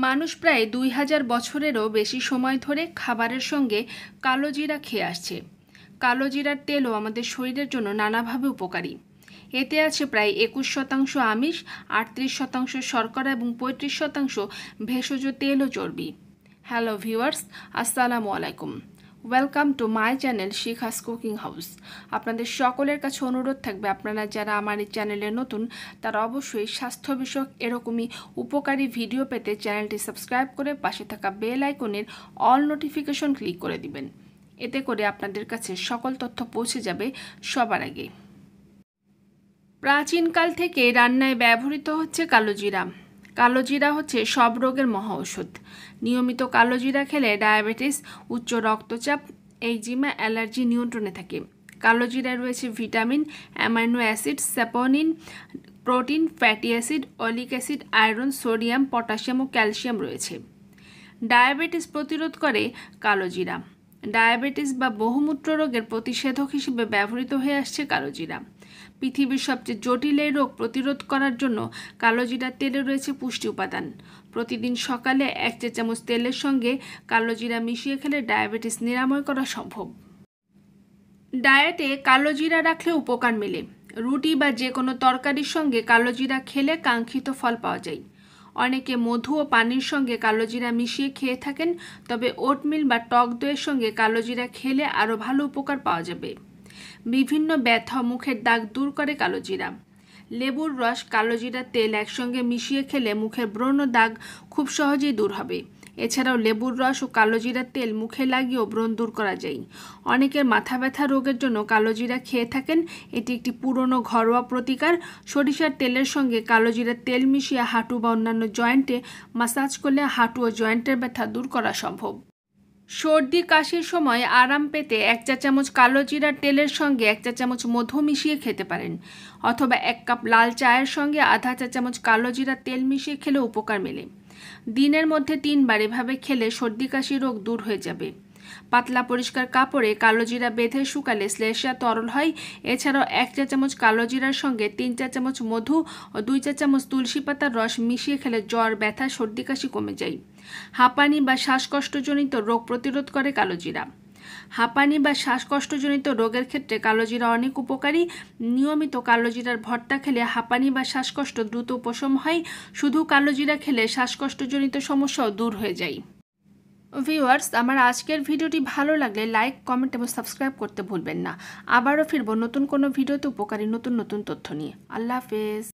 মানুষ প্রায় ২০০০ বছরেরও বেশি সময় ধরে খাবারের সঙ্গে কালো জিরা খেয়ে আসছে। কালো জিরার তেলও আমাদের শরীরের জন্য নানাভাবে উপকারী। এতে আছে প্রায় ২১% আমিষ, ৩৮% শর্করা এবং ৩৫% ভেষজ তেল ও চর্বি। হ্যালো ভিউয়ার্স, আসসালামু আলাইকুম। Welcome to my channel Shikha's cooking house. আপনাদের সকলের কাছে অনুরোধ থাকবে, আপনারা যারা আমার এই চ্যানেলে নতুন তারা অবশ্যই স্বাস্থ্য বিষয়ক এরকমই উপকারী ভিডিও পেতে চ্যানেলটি সাবস্ক্রাইব করে পাশে থাকা বেল আইকনের অল নোটিফিকেশন ক্লিক করে দিবেন। এতে করে আপনাদের কাছে সকল তথ্য পৌঁছে যাবে সবার আগে। প্রাচীনকাল থেকে রান্নায় ব্যবহৃত হচ্ছে কালো জিরা। কালো জিরা হচ্ছে সব রোগের মহা ঔষধ। নিয়মিত কালো জিরা খেলে ডায়াবেটিস, উচ্চ রক্তচাপ, একজিমা, অ্যালার্জি নিয়ন্ত্রণে থাকে। কালো জিরায় রয়েছে vitamin, amino acid, saponin, protein, fatty acid, oleic acid, iron, sodium, potassium ও ক্যালসিয়াম রয়েছে। ডায়াবেটিস প্রতিরোধ করে কালো জিরা। ডায়াবেটিস বা বহুমূত্র রোগের প্রতিষেধক হিসেবে ব্যবহৃত হয়ে আসছে কালো জিরা। পৃথিবীর সবচেয়ে জটিল এই রোগ প্রতিরোধ করার জন্য কালো জিরার তেলে রয়েছে পুষ্টি উপাদান। প্রতিদিন সকালে ১ চা চামচ তেলের সঙ্গে কালো জিরা মিশিয়ে খেলে ডায়াবেটিস নিরাময় করা সম্ভব। ডায়েটে কালো জিরা রাখলে উপকার মেলে। রুটি বা যে কোনো তরকারির সঙ্গে কালো জিরা খেলে কাঙ্ক্ষিত ফল পাওয়া যায়। অনেকে মধু ও পানির সঙ্গে কালো জিরা মিশিয়ে খেয়ে থাকেন, তবে ওটমিল বা টক দইয়ের সঙ্গে কালো জিরা খেলে আরও ভালো উপকার পাওয়া যাবে। বিভিন্ন ব্যথা, মুখের দাগ দূর করে কালো জিরা। লেবুর রস, কালো জিরার তেল একসঙ্গে মিশিয়ে খেলে মুখের ব্রণ ও দাগ খুব সহজেই দূর হবে। এছাড়াও লেবুর রস ও কালো জিরার তেল মুখে লাগিয়েও ব্রণ দূর করা যায়। অনেকের মাথা ব্যথা রোগের জন্য কালো জিরা খেয়ে থাকেন। এটি একটি পুরনো ঘরোয়া প্রতিকার। সরিষার তেলের সঙ্গে কালো জিরার তেল মিশিয়ে হাঁটু বা অন্যান্য জয়েন্টে মাসাজ করলে হাঁটু ও জয়েন্টের ব্যথা দূর করা সম্ভব। সর্দি কাশির সময় আরাম পেতে ১ চা চামচ কালো জিরার তেলের সঙ্গে ১ চা চামচ মধু মিশিয়ে খেতে পারেন, অথবা ১ কাপ লাল চায়ের সঙ্গে আধা চা চামচ কালো জিরার তেল মিশিয়ে খেলে উপকার মেলে। দিনের মধ্যে ৩ বার এভাবে খেলে সর্দি কাশি রোগ দূর হয়ে যাবে। পাতলা পরিষ্কার কাপড়ে কালো জিরা বেঁধে শুকালে শ্লেষ্মা তরল হয়। এছাড়াও ১ চা চামচ কালো জিরার সঙ্গে ৩ চা চামচ মধু ও ২ চা চামচ তুলসী পাতার রস মিশিয়ে খেলে জ্বর, ব্যথা, সর্দি কাশি কমে যায়। হাঁপানি বা শ্বাসকষ্টজনিত রোগ প্রতিরোধ করে কালো জিরা। হাঁপানি বা শ্বাসকষ্টজনিত রোগের ক্ষেত্রে কালো জিরা অনেক উপকারী। নিয়মিত কালো জিরার ভর্তা খেলে হাঁপানি বা শ্বাসকষ্ট দ্রুত উপশম হয়। শুধু কালো জিরা খেলে শ্বাসকষ্টজনিত সমস্যাও দূর হয়ে যায়। ভিউয়ার্স, আমার আজকের ভিডিওটি ভালো লাগলে লাইক, কমেন্ট এবং সাবস্ক্রাইব করতে ভুলবেন না। আবারও ফিরবো নতুন কোনো ভিডিওতে উপকারী নতুন তথ্য নিয়ে। আল্লাহ হাফেজ।